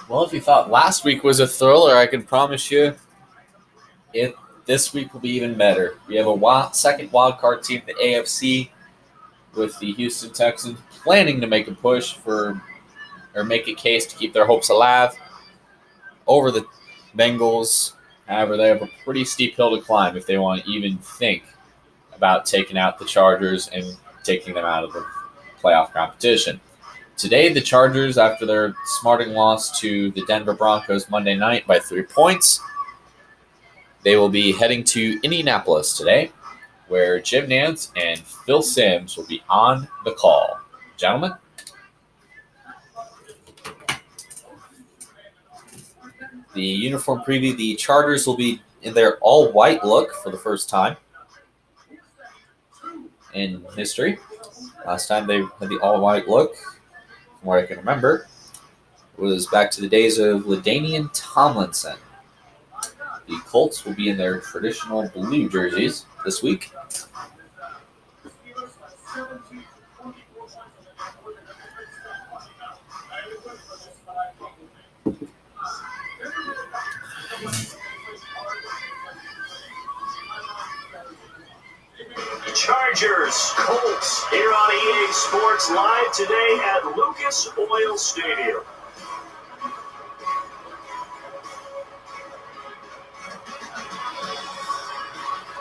Well, if you thought last week was a thriller, I can promise you this week will be even better. We have a second wild card team, the AFC, with the Houston Texans planning to make a push for or make a case to keep their hopes alive over the Bengals. However, they have a pretty steep hill to climb if they want to even think about taking out the Chargers and taking them out of the playoff competition. Today, the Chargers, after their smarting loss to the Denver Broncos Monday night by 3 points, they will be heading to Indianapolis today, where Jim Nantz and Phil Simms will be on the call. Gentlemen? The uniform preview, the Chargers will be in their all-white look for the first time in history. Last time they had the all-white look, from what I can remember, was back to the days of LaDainian Tomlinson. The Colts will be in their traditional blue jerseys this week. Chargers, Colts, here on EA Sports Live today at Lucas Oil Stadium.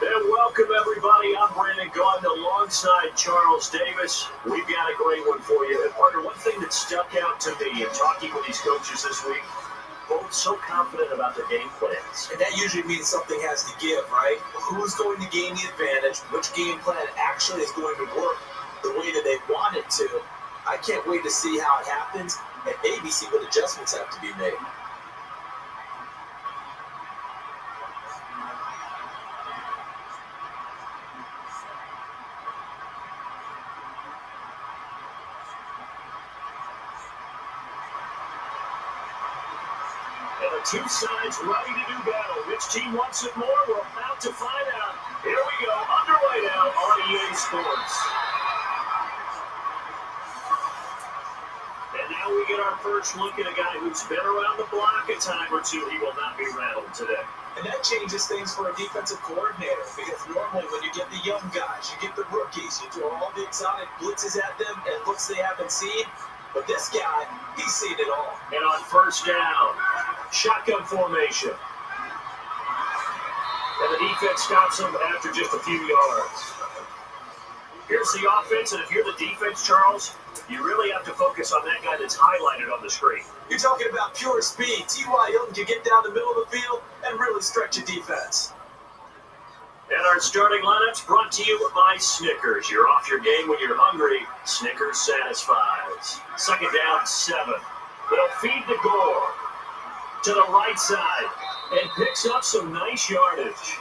And welcome everybody. I'm Brandon Gaudin alongside Charles Davis. We've got a great one for you. And partner, one thing that stuck out to me in talking with these coaches this week, both so confident about their game plans. And that usually means something has to give, right? Who's going to gain the advantage? Which game plan actually is going to work the way that they want it to? I can't wait to see how it happens and maybe see what adjustments have to be made. Two sides ready to do battle. Which team wants it more? We're about to find out. Here we go, underway now on EA Sports. And now we get our first look at a guy who's been around the block a time or two. He will not be rattled today. And that changes things for a defensive coordinator, because normally when you get the young guys, you get the rookies, you throw all the exotic blitzes at them and looks they haven't seen. But this guy, he's seen it all. And on first down, shotgun formation. And the defense stops him after just a few yards. Here's the offense, and if you're the defense, Charles, you really have to focus on that guy that's highlighted on the screen. You're talking about pure speed. T.Y. Hilton can get down the middle of the field and really stretch a defense. And our starting lineups brought to you by Snickers. You're off your game when you're hungry. Snickers satisfies. Second down, 7. They'll feed the goal to the right side and picks up some nice yardage.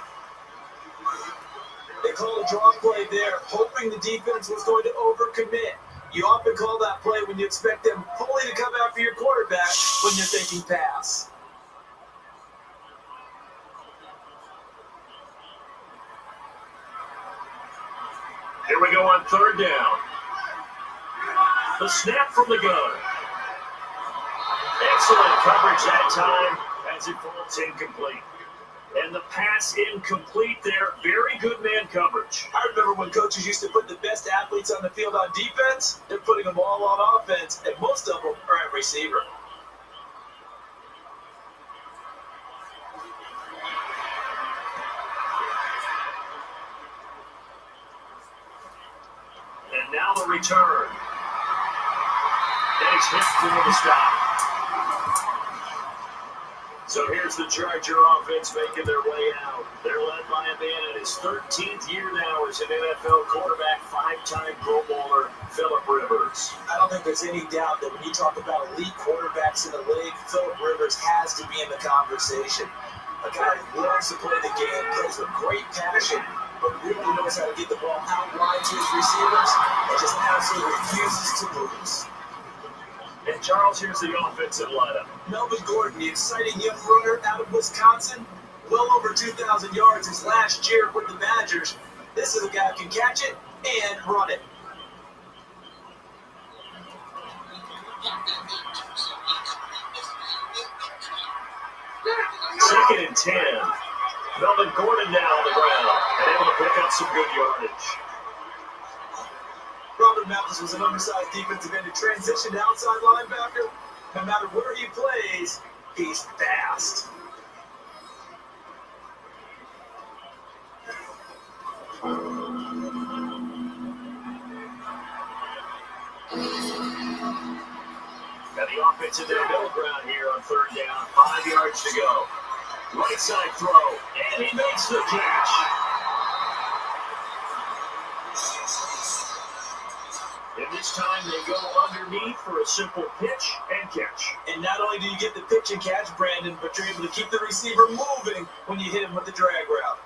They called a draw play there, hoping the defense was going to overcommit. You often call that play when you expect them fully to come after your quarterback when you're thinking pass. Here we go on third down. The snap from the gun. Excellent coverage that time as it falls incomplete. And the pass incomplete there. Very good man coverage. I remember when coaches used to put the best athletes on the field on defense. They're putting them all on offense, and most of them are at receiver. And now the return. And it's hit for the stop. So here's the Charger offense making their way out. They're led by a man in his 13th year now as an NFL quarterback, 5-time Pro Bowler, Philip Rivers. I don't think there's any doubt that when you talk about elite quarterbacks in the league, Philip Rivers has to be in the conversation. A guy who loves to play the game, plays with great passion, but really knows how to get the ball out wide to his receivers and just absolutely refuses to lose. And Charles, here's the offensive lineup. Melvin Gordon, the exciting young runner out of Wisconsin, well over 2,000 yards his last year with the Badgers. This is a guy who can catch it and run it. Second and 10. Melvin Gordon now on the ground and able to pick up some good yardage. Robert Mathis was an undersized defensive end who transitioned to outside linebacker. No matter where he plays, he's fast. Got the offense in their middle ground here on third down. 5 yards to go. Right side throw, and he makes the catch. And this time they go underneath for a simple pitch and catch. And not only do you get the pitch and catch, Brandon, but you're able to keep the receiver moving when you hit him with the drag route.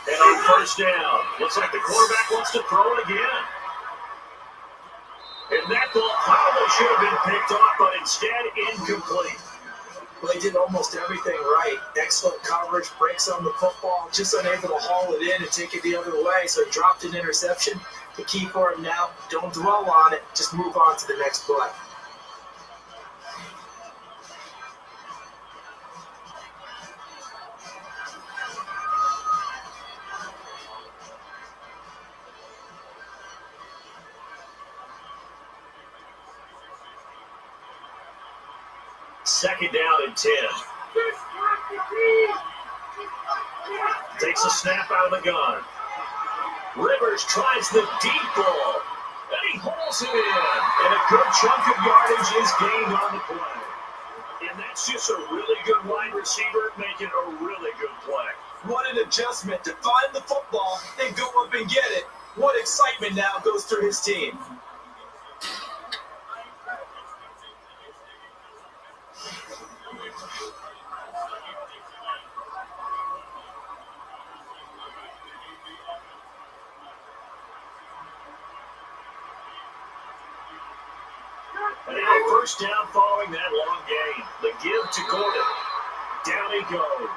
And on first down, looks like the quarterback wants to throw it again. And that ball probably should have been picked off, but instead incomplete. Well, he did almost everything right. Excellent coverage, breaks on the football, just unable to haul it in and take it the other way, so he dropped an interception. The key for him now, don't dwell on it, just move on to the next play. Second down and 10. Takes a snap out of the gun. Rivers tries the deep ball, and he hauls it in. And a good chunk of yardage is gained on the play. And that's just a really good wide receiver making a really good play. What an adjustment to find the football and go up and get it. What excitement now goes through his team. And now first down following that long gain. The give to Gordon. Down he goes.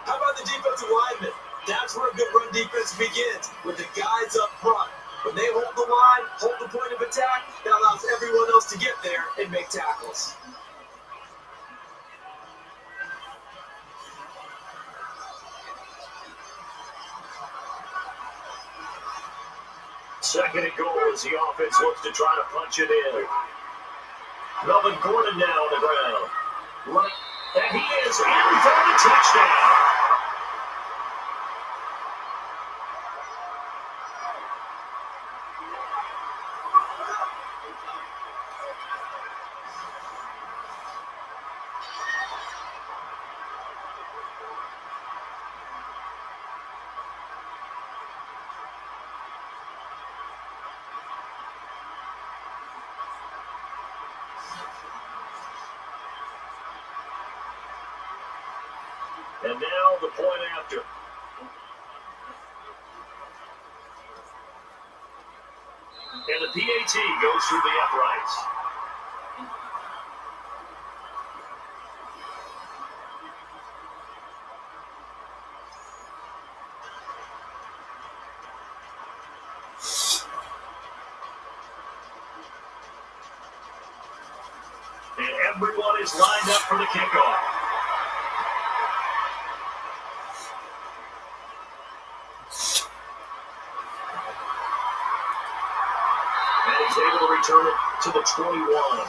How about the defensive linemen? That's where a good run defense begins, with the guys up front. When they hold the line, hold the point of attack, that allows everyone else to get there and make tackles. Second and goal as the offense looks to try to punch it in. Melvin Gordon now on the ground. Right, and he is in for the touchdown. And now the point after. And the PAT goes through the uprights. And everyone is lined up for the kickoff. He's able to return it to the 21.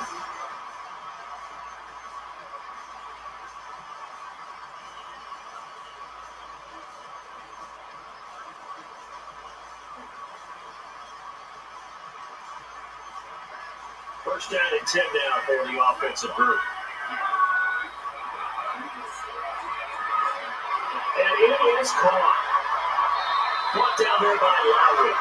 First down and 10 now for the offensive group. And it is caught. Brought down there by Lowry.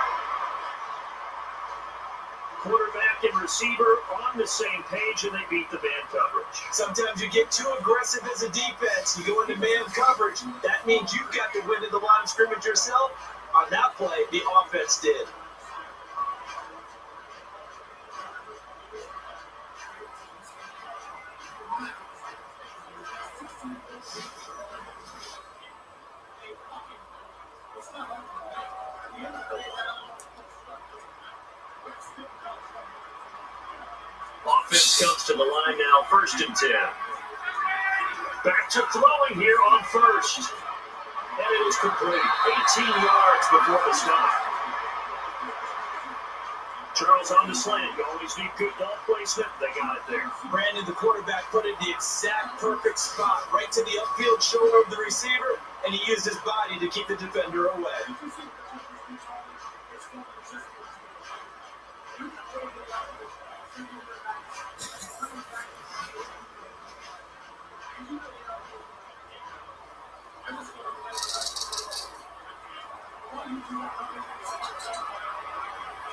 Quarterback in receiver on the same page, and they beat the man coverage. Sometimes you get too aggressive as a defense. You go into man coverage. That means you've got to win in the line of scrimmage yourself. On that play, the offense did. Offense comes to the line now, 1st and 10. Back to throwing here on 1st. And it is complete. 18 yards before the stop. Charles on the slant. You always need good ball placement. They got it there. Brandon, the quarterback, put it in the exact perfect spot, right to the upfield shoulder of the receiver, and he used his body to keep the defender away.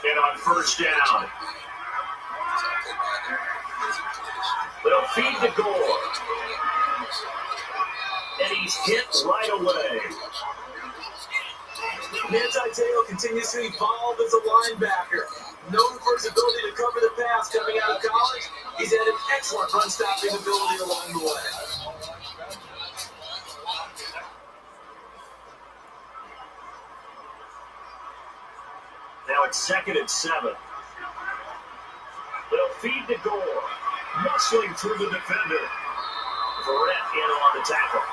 And on 1st down, they'll feed the Gore. And he's hit right away. Teo continues to evolve as a linebacker. Known for his ability to cover the pass coming out of college, he's had an excellent run-stopping ability along the way. Now it's 2nd and 7. They'll feed the Gore. Muscling through the defender. Verrett in on the tackle.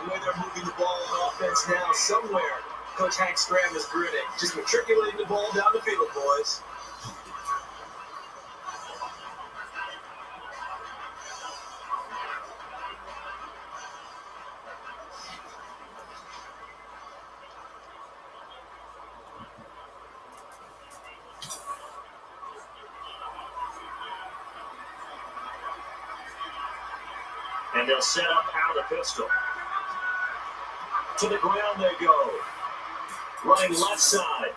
The way they're moving the ball on offense now, somewhere, Coach Hank Stram is grinning. Just matriculating the ball down the field, boys. And they'll set up out of the pistol. To the ground they go. Running left side.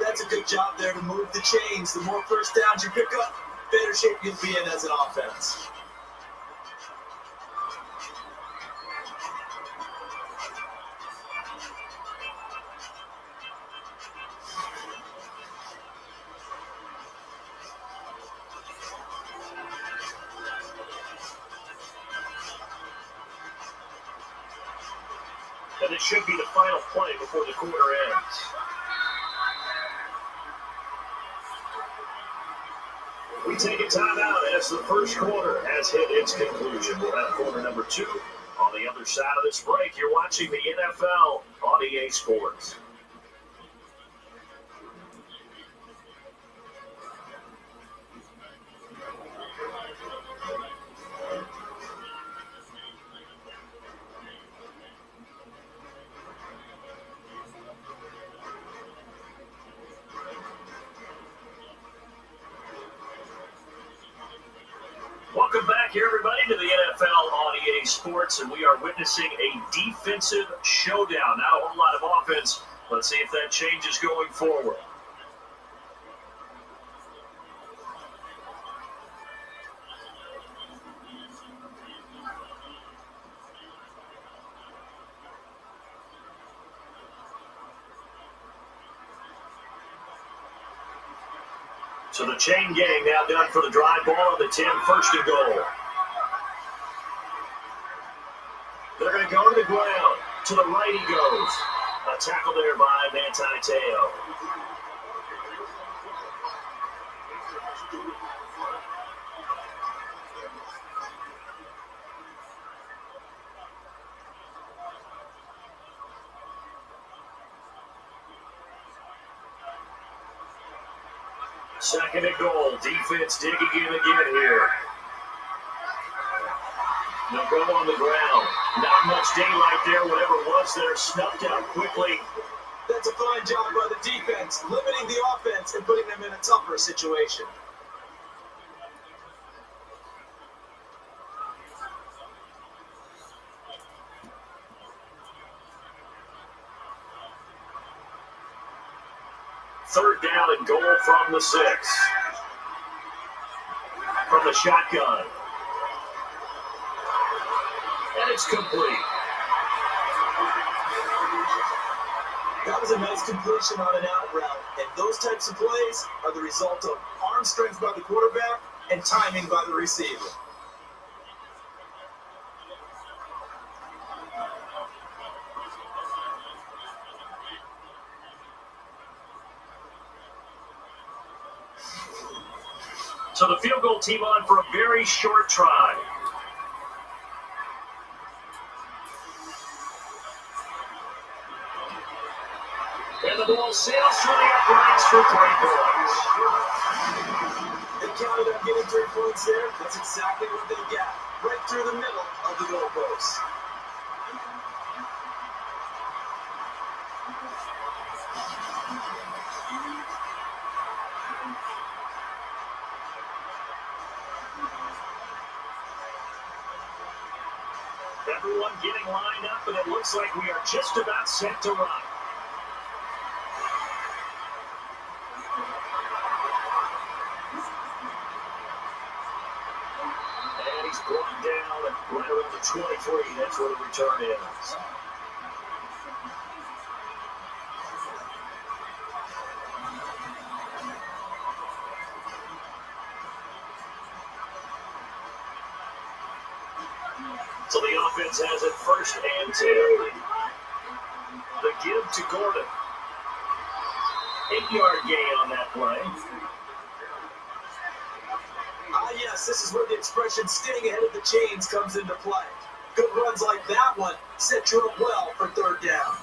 That's a good job there to move the chains. The more first downs you pick up, better shape you'll be in as an offense. And it should be the final play before the quarter ends. We take a timeout as the first quarter has hit its conclusion. We'll have quarter number 2 on the other side of this break. You're watching the NFL on EA Sports. Welcome back here, everybody, to the NFL on EA Sports, and we are witnessing a defensive showdown. Not a whole lot of offense. Let's see if that changes going forward. So the chain gang now done for the drive ball on the 10, 1st and goal. They're going to go to the ground. To the right he goes. A tackle there by Mateo. Second and goal. Defense digging in again here. They'll go on the ground. Not much daylight there. Whatever was there snuffed out quickly. That's a fine job by the defense, limiting the offense and putting them in a tougher situation. third down and goal from the 6. From the shotgun. And it's complete. That was a nice completion on an out route, and those types of plays are the result of arm strength by the quarterback and timing by the receiver. So the field goal team on for a very short try. And the ball sails through the uprights for 3 points. They counted on getting 3 points there. That's exactly what they got. Right through the middle of the goalpost. Everyone getting lined up, and it looks like we are just about set to run. And he's brought down right around the 23. That's where the return is. So the offense has it 1st and 10. The give to Gordon. 8-yard gain on that play. Yes, this is where the expression staying ahead of the chains comes into play. Good runs like that one set you up well for 3rd down.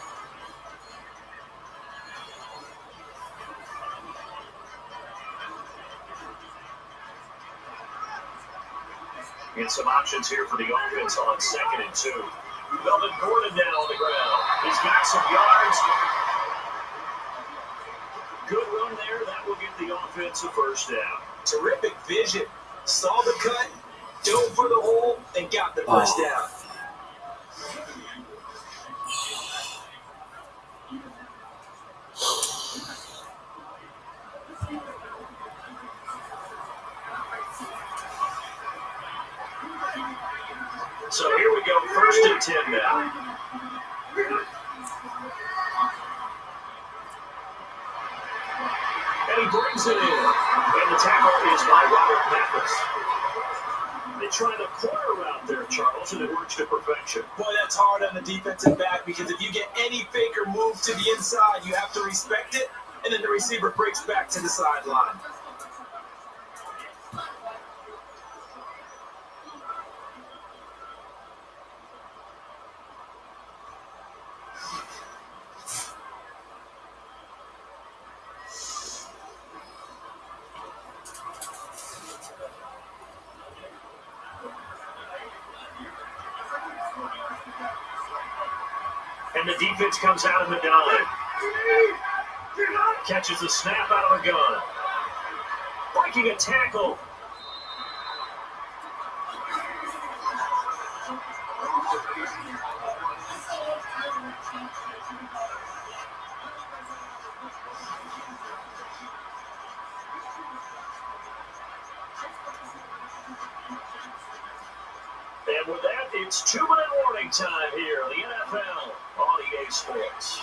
And some options here for the offense on 2nd and 2. Melvin Gordon down on the ground. He's got some yards. Good run there. That will give the offense a 1st down. Terrific vision. Saw the cut, dove for the hole, and got the 1st down. So here we go, 1st and 10 now. And he brings it in. And the tackle is by Robert Mathis. They try the corner route there, Charles, and it works to perfection. Boy, that's hard on the defensive back because if you get any fake or move to the inside, you have to respect it, and then the receiver breaks back to the sideline. And the defense comes out in the dime. Catches the snap out of the gun. Breaking a tackle. And with that, it's 2-minute warning time here in the NFL on EA Sports.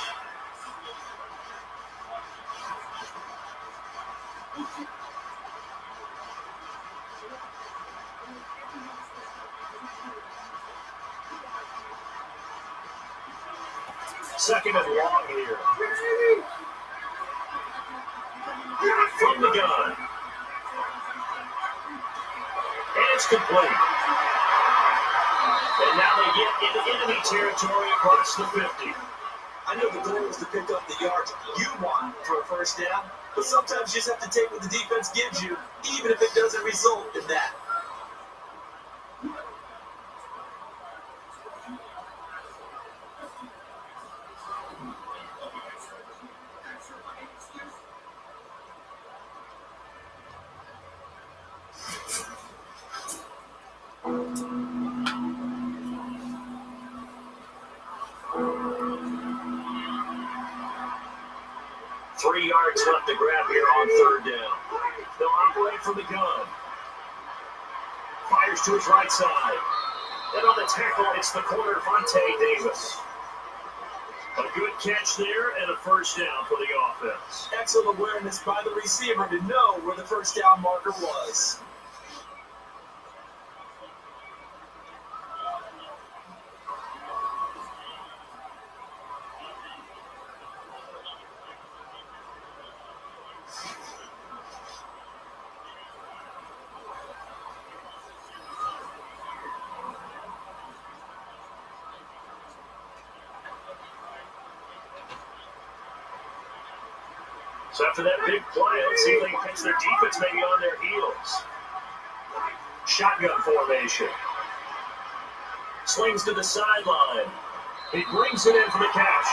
Second and long here. From the gun. And it's complete. And now they get into enemy territory across the 50. I know the goal is to pick up the yards you want for a 1st down, but sometimes you just have to take what the defense gives you, even if it doesn't result in that. 3 yards left to grab here on 3rd down. They'll operate from the gun. Fires to his right side. And on the tackle, it's the corner, Vontae Davis. A good catch there and a 1st down for the offense. Excellent awareness by the receiver to know where the 1st down marker was. So after that big play, let's see if they can catch their defense maybe on their heels. Shotgun formation. Slings to the sideline. He brings it in for the catch.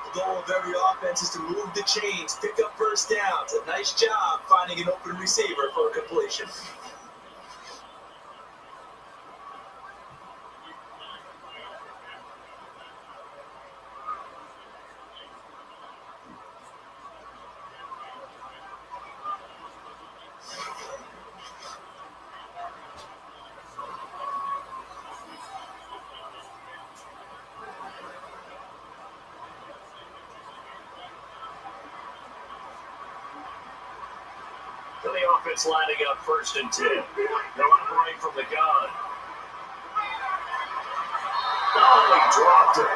The goal of every offense is to move the chains, pick up 1st downs. A nice job finding an open receiver for a completion. To the offense lining up 1st and 10. They'll operate from the gun. Oh, he dropped it.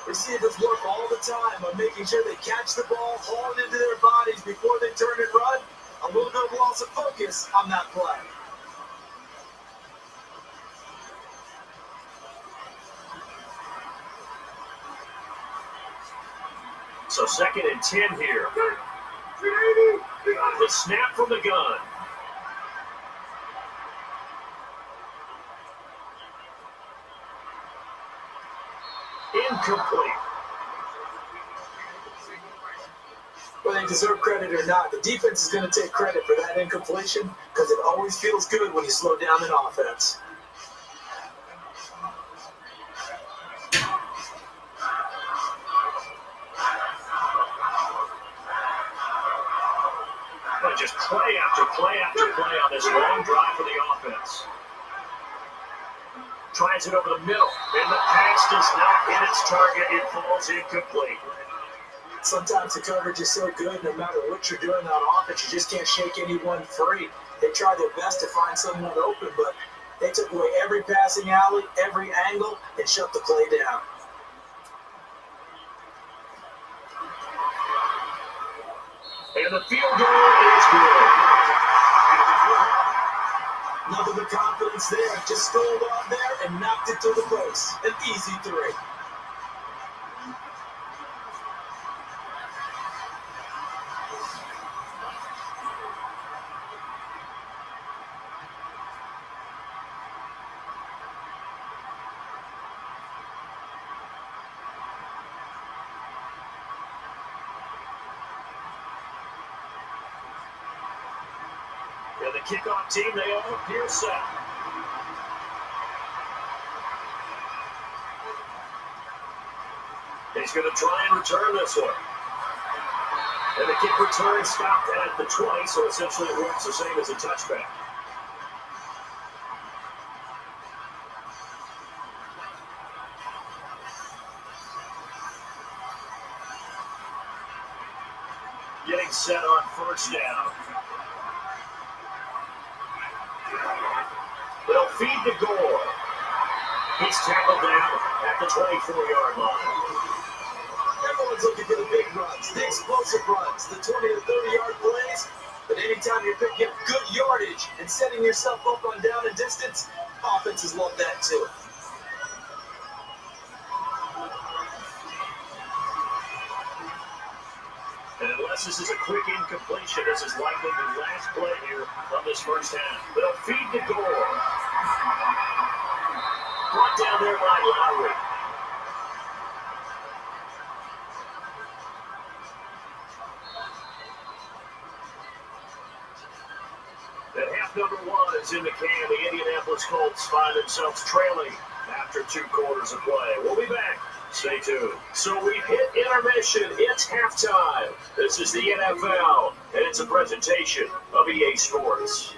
Receivers work all the time on making sure they catch the ball, haul it into their bodies before they turn and run. A little bit of loss of focus on that play. So 2nd and 10 here. The snap from the gun. Incomplete. Whether they deserve credit or not, the defense is going to take credit for that incompletion because it always feels good when you slow down an offense. But just play after play after play on this long drive for the offense. Tries it over the middle, and the pass does not hit its target. It falls incomplete. Sometimes the coverage is so good, no matter what you're doing on offense, you just can't shake anyone free. They try their best to find someone open, but they took away every passing alley, every angle, and shut the play down. And the field goal is good. Nothing but confidence there. Just strolled on there and knocked it to the post. An easy 3. And the kickoff team, they all appear set. He's going to try and return this one. And the kick return stopped at the 20, so essentially it works the same as a touchback. Getting set on 1st down. They'll feed to Gore. He's tackled down at the 24-yard line. Everyone's looking for the big runs, the explosive runs, the 20 to 30-yard plays. But anytime you're picking up good yardage and setting yourself up on down and distance, offenses love that too. And unless this is a quick incompletion, this is likely the last play here of this 1st half. They'll feed to Gore. Brought down there by Lowry. And half number 1 is in the can. The Indianapolis Colts find themselves trailing after 2 quarters of play. We'll be back. Stay tuned. So we've hit intermission. It's halftime. This is the NFL, and it's a presentation of EA Sports.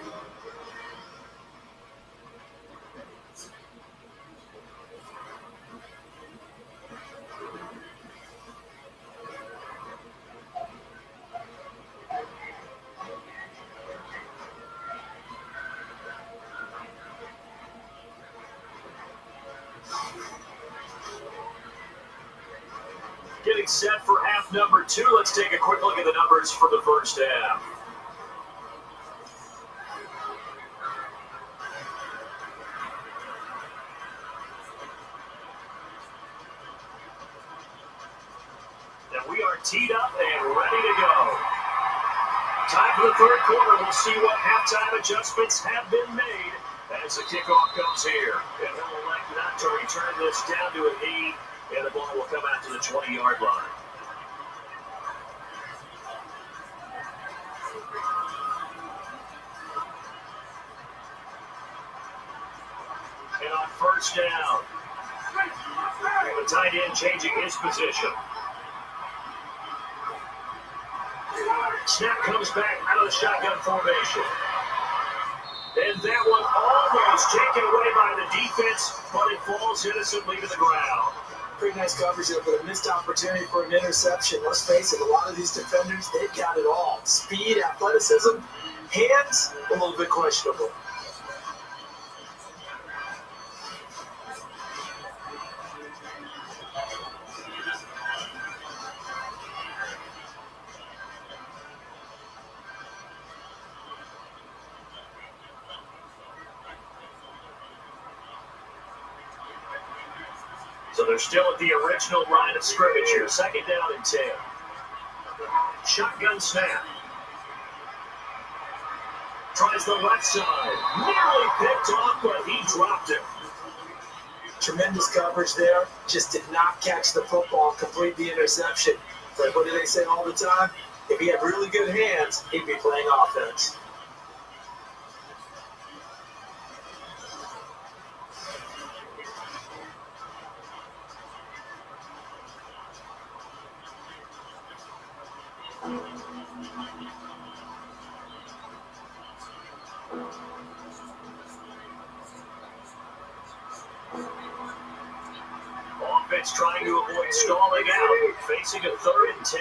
Getting set for half number 2. Let's take a quick look at the numbers for the first half. And we are teed up and ready to go. Time for the third quarter. We'll see what halftime adjustments have been made as the kickoff comes here. And he'll elect not to return this down to a knee. And the ball will come out to the 20-yard line. And on first down, the tight end changing his position. Snap comes back out of the shotgun formation. And that one almost taken away by the defense, but it falls innocently to the ground. Pretty nice coverage there, but a missed opportunity for an interception. Let's face it, a lot of these defenders, they've got it all. Speed, athleticism, hands, a little bit questionable. So they're still at the original line of scrimmage here. Second down and 10. Shotgun snap. Tries the left side. Nearly picked off, but he dropped it. Tremendous coverage there. Just did not catch the football, complete the interception. But what do they say all the time? If he had really good hands, he'd be playing offense. Offense trying to avoid stalling out, facing a 3rd and 10.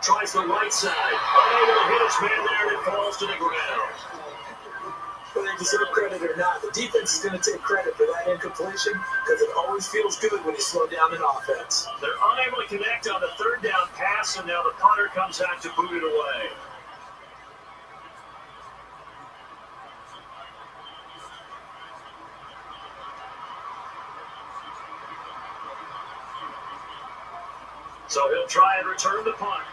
Tries the right side, unable to hit his man there, and it falls to the ground. Whether they deserve credit or not, the defense is going to take credit for that incompletion because it always feels good when you slow down an offense. They're unable to connect on the 3rd down pass, and now the punter comes out to boot it away. So he'll try and return the punt.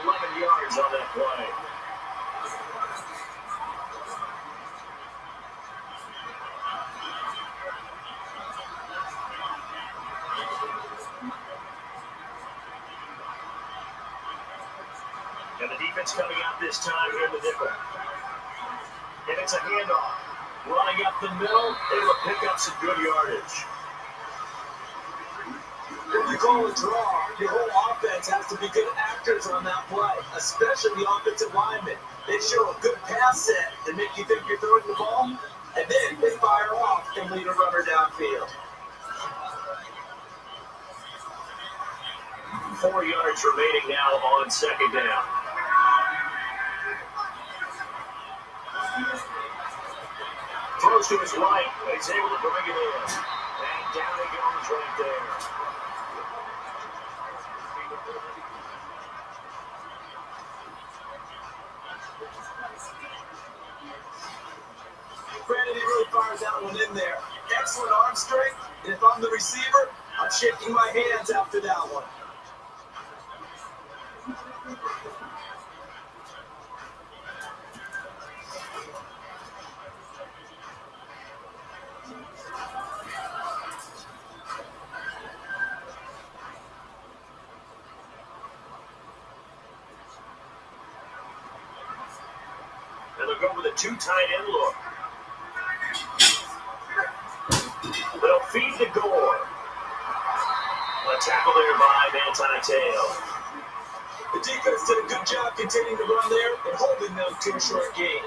11 yards on that play. And the defense coming out this time in the nickel. And it's a handoff. Running up the middle, able to pick up some good yardage. When you call a draw, your whole offense has to be good actors on that play, especially the offensive linemen. They show a good pass set to make you think you're throwing the ball, and then they fire off and lead a runner downfield. 4 yards remaining now on second down. Throws to his right, but he's able to bring it in. And down he goes right there. Granted, he really fires that one in there. Excellent arm strength, and if I'm the receiver, I'm shaking my hands after that one. And they'll go with a 2 tight end look. They'll feed to Gore. A tackle there by Manti-Te'o. The defense did a good job containing the run there and holding them to a short gain.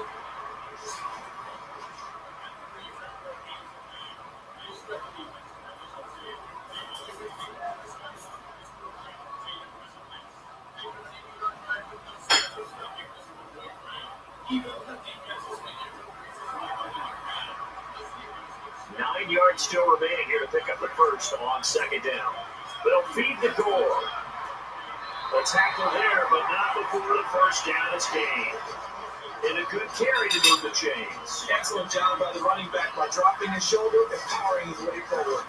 Yards still remaining here to pick up the first on second down. They'll feed the Gore. A tackle there, but not before the first down is gained. And a good carry to move the chains. Excellent job by the running back by dropping his shoulder and powering his way forward.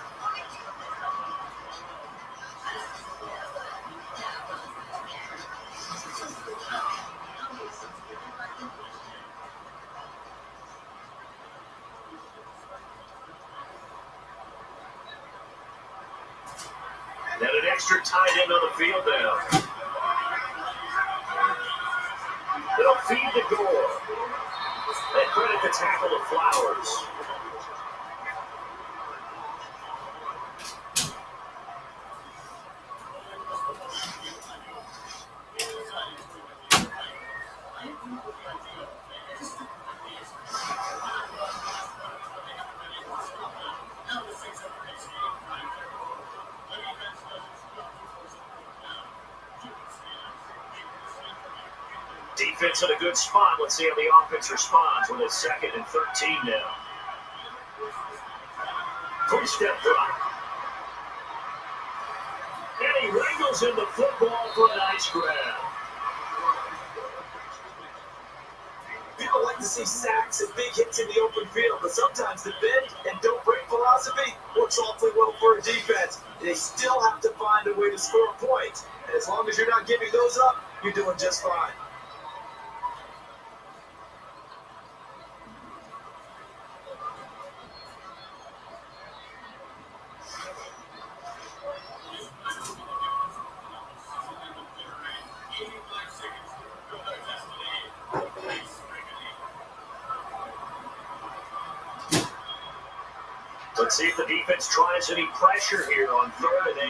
And an extra tight end on the field now. They'll feed the Gore. They credit the tackle to Flowers. Defense in a good spot. Let's see how the offense responds with a 2nd and 13 now. Two-step drop. And he wrangles in the football for a nice grab. People like to see sacks and big hits in the open field, but sometimes the bend and don't break philosophy works awfully well for a defense. They still have to find a way to score points. And as long as you're not giving those up, you're doing just fine. Let's see if the defense tries any pressure here on 3rd and 8.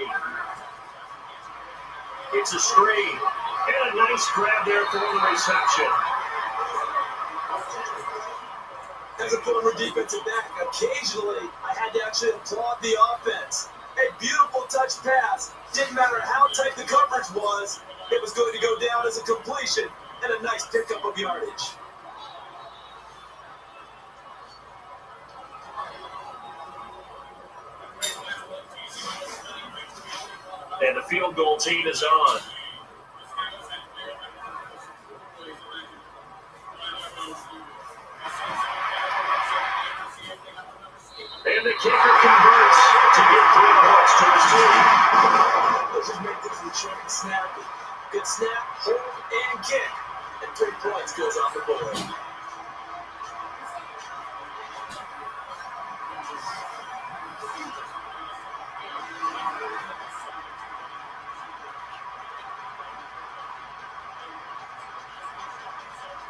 It's a screen. And a nice grab there for the reception. As a former defensive back, occasionally I had to actually applaud the offense. A beautiful touch pass. Didn't matter how tight the coverage was, it was going to go down as a completion and a nice pickup of yardage. And the field goal team is on. And the kicker converts to get 3 points to his team. Let's just make this return snappy. Good snap, hold, and kick. And 3 points goes off the board.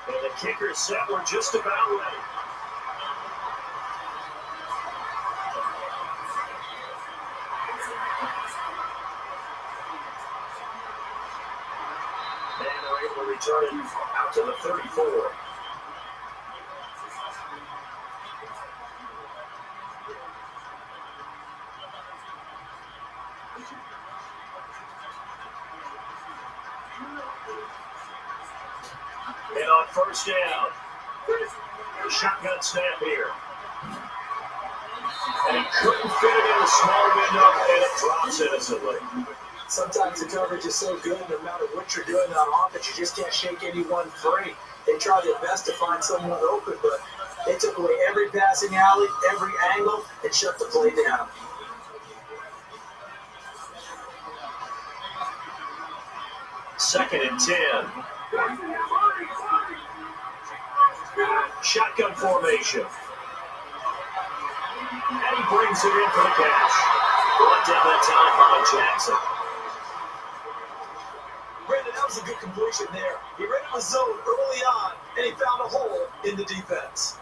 And the kicker set. We're just about ready. And they're able to return it out to the 34. And on first down, shotgun snap here. And he couldn't fit it in the small window, and it drops innocently. Sometimes the coverage is so good, no matter what you're doing on offense, you just can't shake anyone free. They try their best to find someone open, but they took away every passing alley, every angle, and shut the play down. Second and 10. Shotgun formation. And he brings it in for the catch. Brought down that time by Jackson. Brandon, that was a good completion there. He ran in the zone early on, and he found a hole in the defense.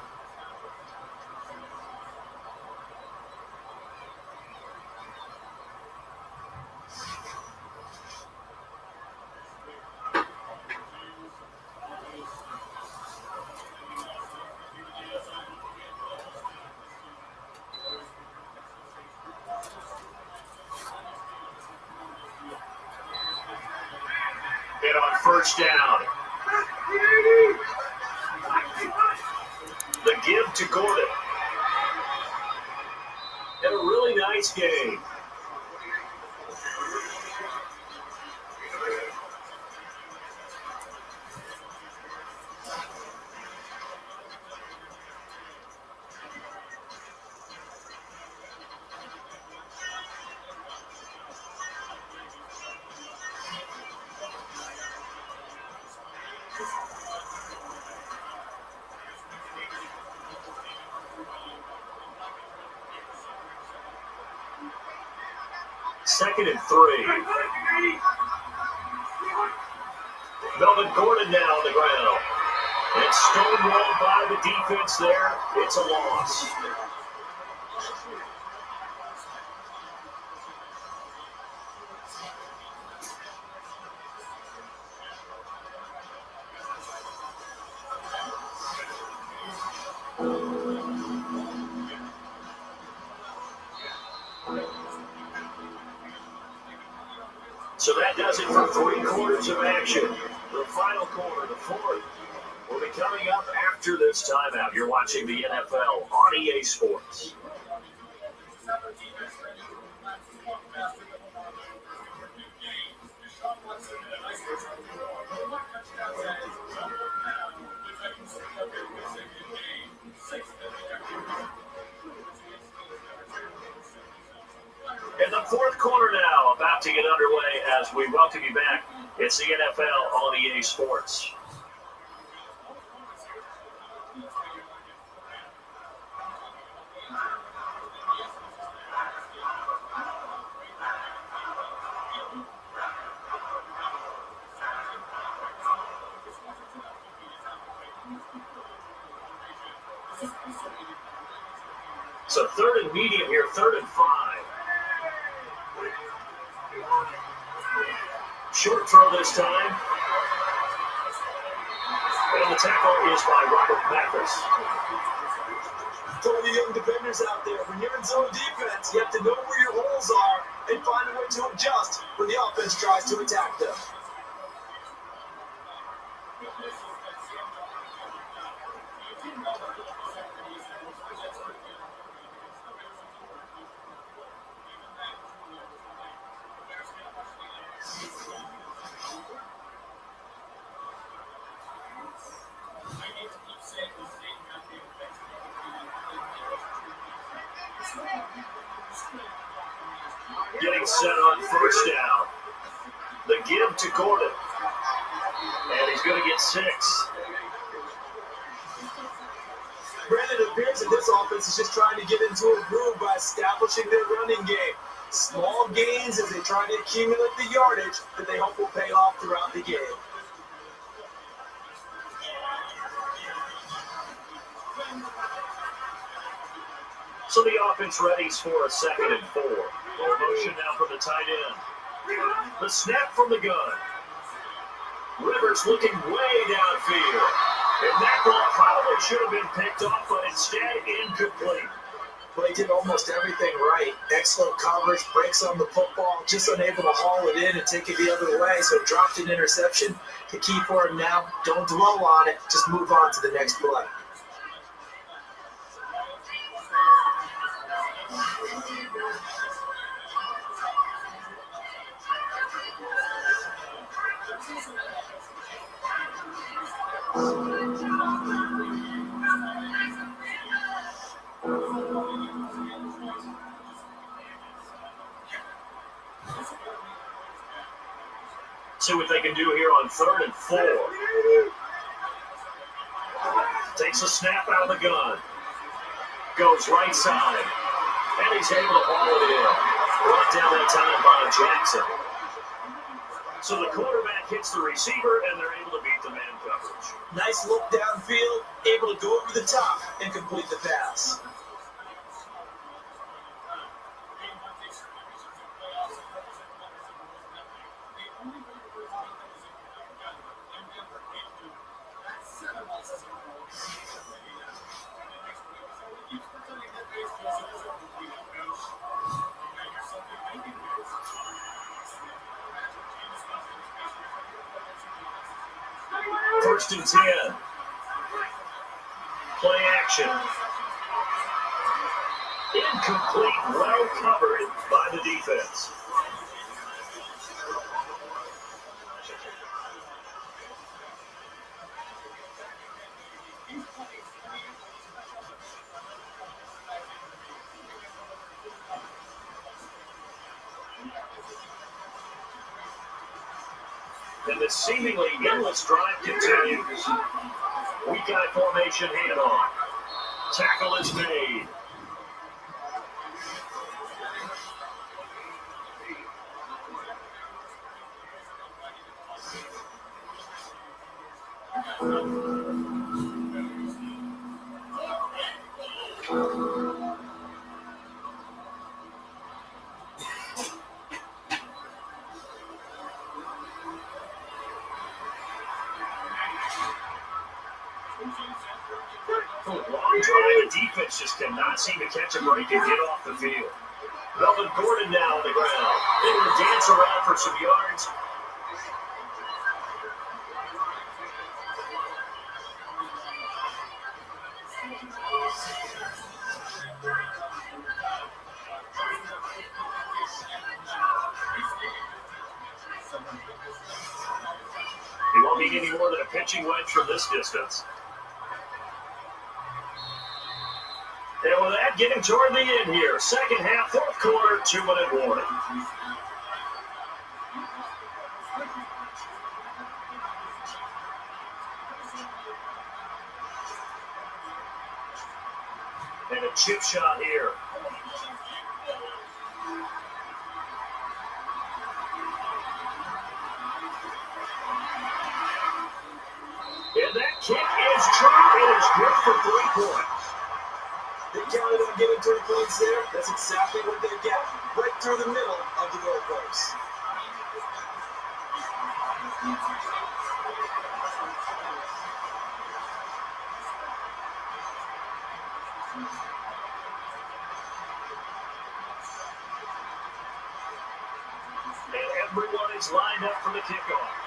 And on first down, the give to Gordon. And a really nice game. Second and 3. Melvin Gordon now on the ground. And stonewalled by the defense there. It's a loss. So that does it for 3 quarters of action. The final quarter, the fourth, will be coming up after this timeout. You're watching the NFL on EA Sports. And the fourth quarter now about to get underway as we welcome you back. It's the NFL on EA Sports. So third and medium here, 3rd and 5. Short throw this time. And the tackle is by Robert Mathis. For the young defenders out there, when you're in zone defense, you have to know where your holes are and find a way to adjust when the offense tries to attack them. Getting set on first down. The give to Gordon. And he's going to get 6. Brandon, it appears that this offense is just trying to get into a groove by establishing their running game. Small gains as they try to accumulate the yardage that they hope will pay off throughout the game. So the offense readies for a 2nd and 4. Full motion now from the tight end. The snap from the gun. Rivers looking way downfield. And that ball probably should have been picked off, but instead incomplete. Well, he did almost everything right. Excellent coverage, breaks on the football, just unable to haul it in and take it the other way, so dropped an interception. The key for him now, don't dwell on it, just move on to the next play. See what they can do here on 3rd and 4. Takes a snap out of the gun. Goes right side. And he's able to haul it in. Brought down that time by Jackson. So the quarterback hits the receiver, and they're able to beat the man coverage. Nice look downfield, able to go over the top and complete the pass. first and 10. Play action. Incomplete, well covered by the defense. And the seemingly endless drive continues. Weak eye formation handoff. Tackle is made. Long drive, the defense just cannot seem to catch a break and get off the field. Melvin Gordon now on the ground. Able to dance around for some yards. He won't need any more than a pitching wedge from this distance. And with that, getting toward the end here. Second half, fourth quarter, 2-minute warning. And a chip shot here. And that kick is true. It is good for 3 points. They counted on getting 3 points there. That's exactly what they get. Right through the middle of the goalpost. And everyone is lined up for the kickoff.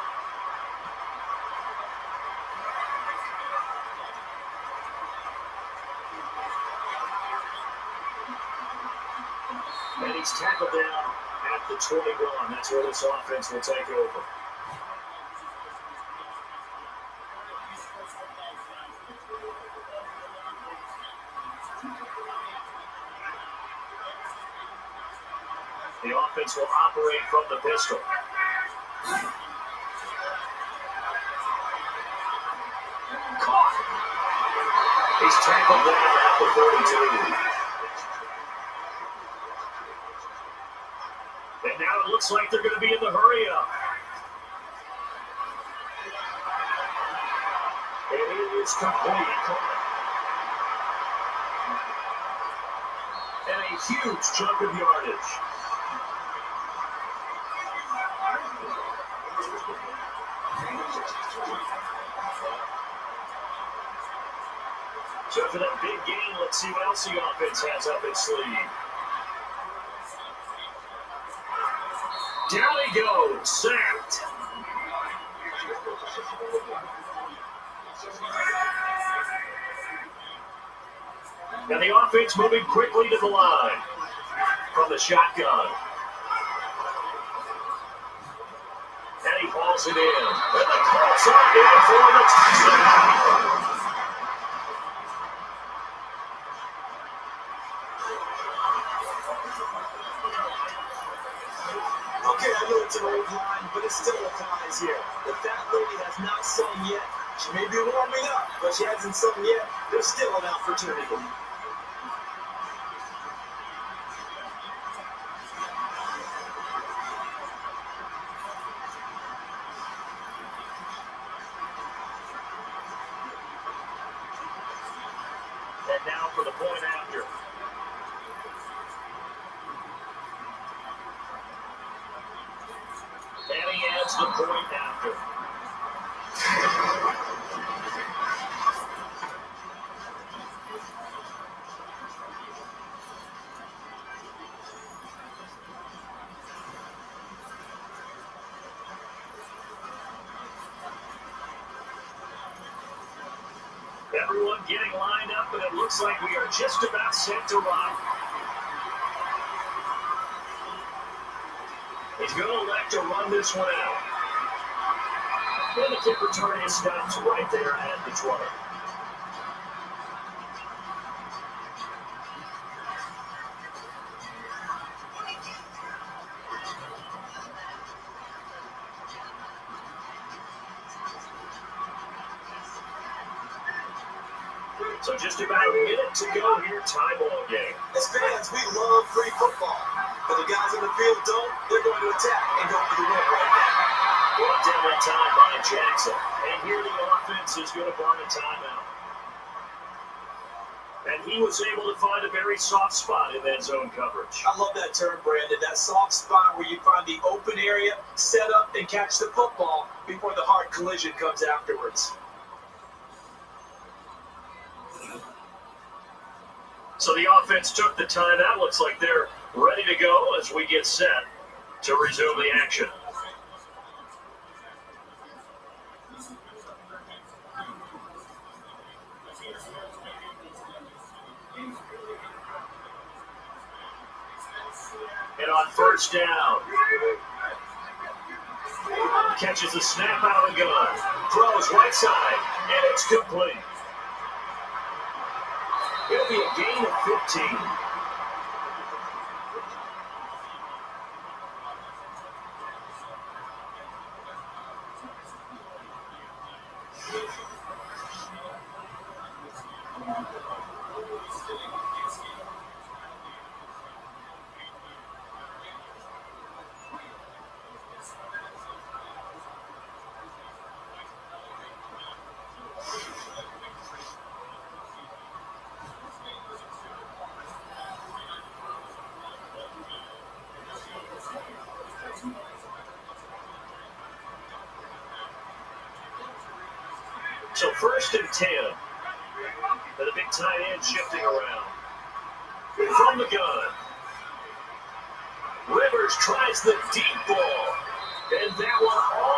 And he's tackled down at the 21. That's where this offense will take over. The offense will operate from the pistol. Caught. He's tackled down at the 42. And now it looks like they're going to be in the hurry up. And it is complete. And a huge chunk of yardage. So for that big game, let's see what else the offense has up its sleeve. Down he goes, sacked. And the offense moving quickly to the line from the shotgun. And he hauls it in. And the calls are in for the touchdown. Okay, I know it's an old line, but it still applies here. The fat lady has not sung yet. She may be warming up, but she hasn't sung yet. There's still an opportunity. And now for the point after. And he adds the point after. everyone getting lined up, and it looks like we are just about set to rock. He's going to elect to run this one out. And the kick return is stopped right there at the 20. So just about a minute to go here, tie ball game. As fans, we love free football. But the guys in the field don't. They're going to attack and go for the win right now. Brought down that time by Jackson. And here the offense is going to burn a timeout. And he was able to find a very soft spot in that zone coverage. I love that term, Brandon. That soft spot where you find the open area, set up, and catch the football before the hard collision comes afterwards. So the offense took the timeout. Looks like they're ready to go as we get set to resume the action. And on first down, catches the snap out of the gun, throws right side, and it's complete. It'll be a gain of 15. So first and 10. And a big tight end shifting around. From the gun. Rivers tries the deep ball. And that one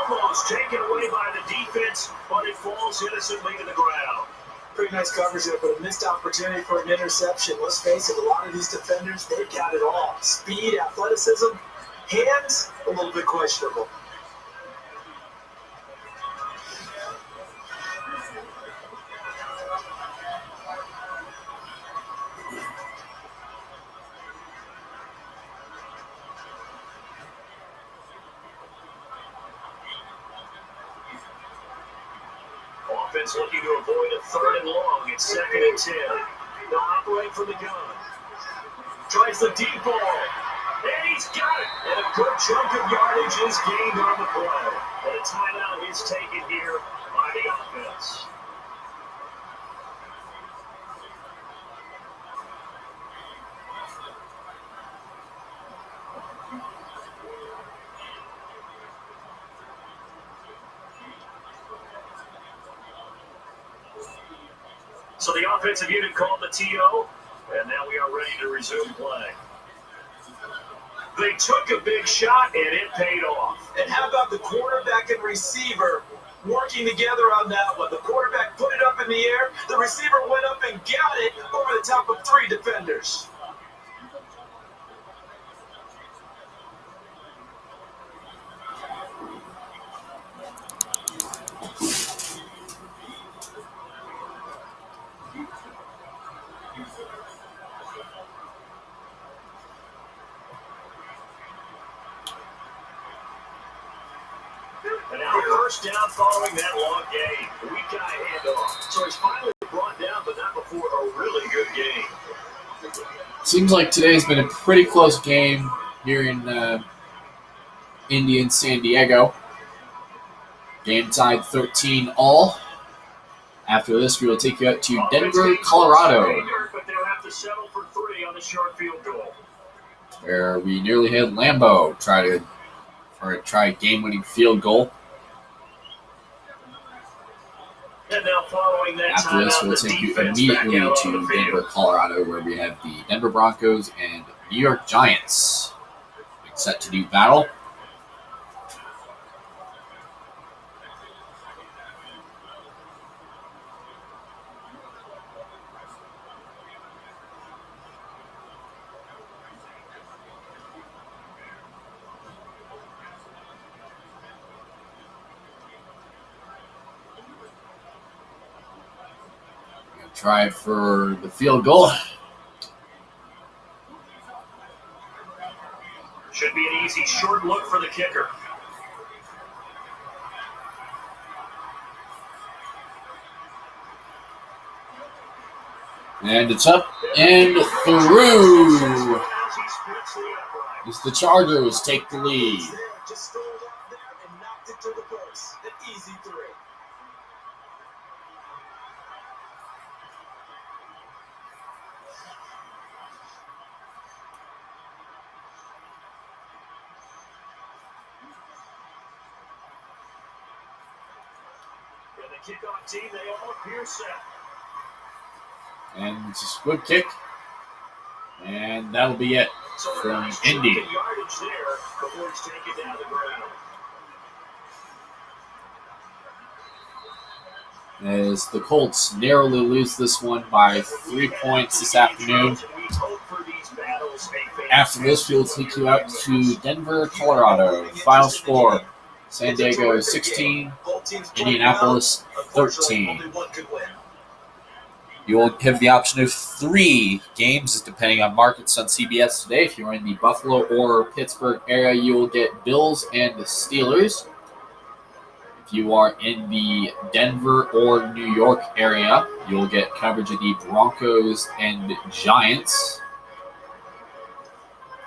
almost taken away by the defense, but it falls innocently to the ground. Pretty nice coverage there, but a missed opportunity for an interception. Let's face it, a lot of these defenders, they've got it all. Speed, athleticism, hands, a little bit questionable. Offense looking to avoid a third and long. It's second and 10. They'll operate from the gun. Tries the deep ball. And he's got it. And a good chunk of yardage is gained on the play. And a timeout is taken here by the offense. So the offensive unit called the TO, and now we are ready to resume play. They took a big shot, and it paid off. And how about the quarterback and receiver working together on that one? The quarterback put it up in the air. The receiver went up and got it over the top of 3 defenders. And now first down following that long game. Weak guy handoff. So he's finally brought down, but not before a really good game. Seems like today's been a pretty close game here in Indy and San Diego. Game tied 13-all. After this, we will take you out to Denver, Colorado, But they'll have to settle for 3 on the short field goal. where we nearly had Lambeau try a game-winning field goal. And now following that After this, timeout, we'll the take you defense immediately back out to on the field. Denver, Colorado, where we have the Denver Broncos and New York Giants set to do battle. Try for the field goal. Should be an easy short look for the kicker. And it's up and through. As the Chargers take the lead. Just strolled out there and knocked it to the post. An easy 3. And the kickoff team, they all appear set. And it's a good kick. And that'll be it from Indy. Yardage there before he's taken down the ground. As the Colts narrowly lose this one by 3 points this afternoon. After this, we'll take you out to Denver, Colorado. Final score, San Diego 16, Indianapolis 13. You will have the option of 3 games, depending on markets on CBS today. If you're in the Buffalo or Pittsburgh area, you will get Bills and the Steelers. If you are in the Denver or New York area, you'll get coverage of the Broncos and Giants.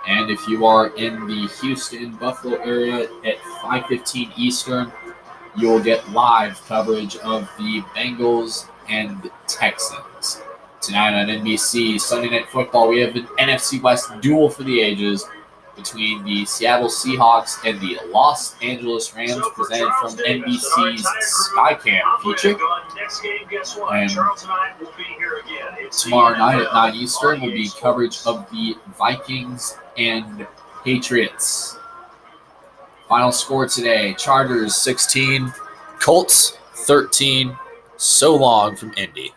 And if you are in the Houston, Buffalo area at 5:15 Eastern, you'll get live coverage of the Bengals and Texans. Tonight on NBC, Sunday Night Football, we have an NFC West duel for the ages between the Seattle Seahawks and the Los Angeles Rams, presented from NBC's Skycam feature. And tomorrow night at 9 Eastern will be coverage of the Vikings and Patriots. Final score today, Chargers 16, Colts 13. So long from Indy.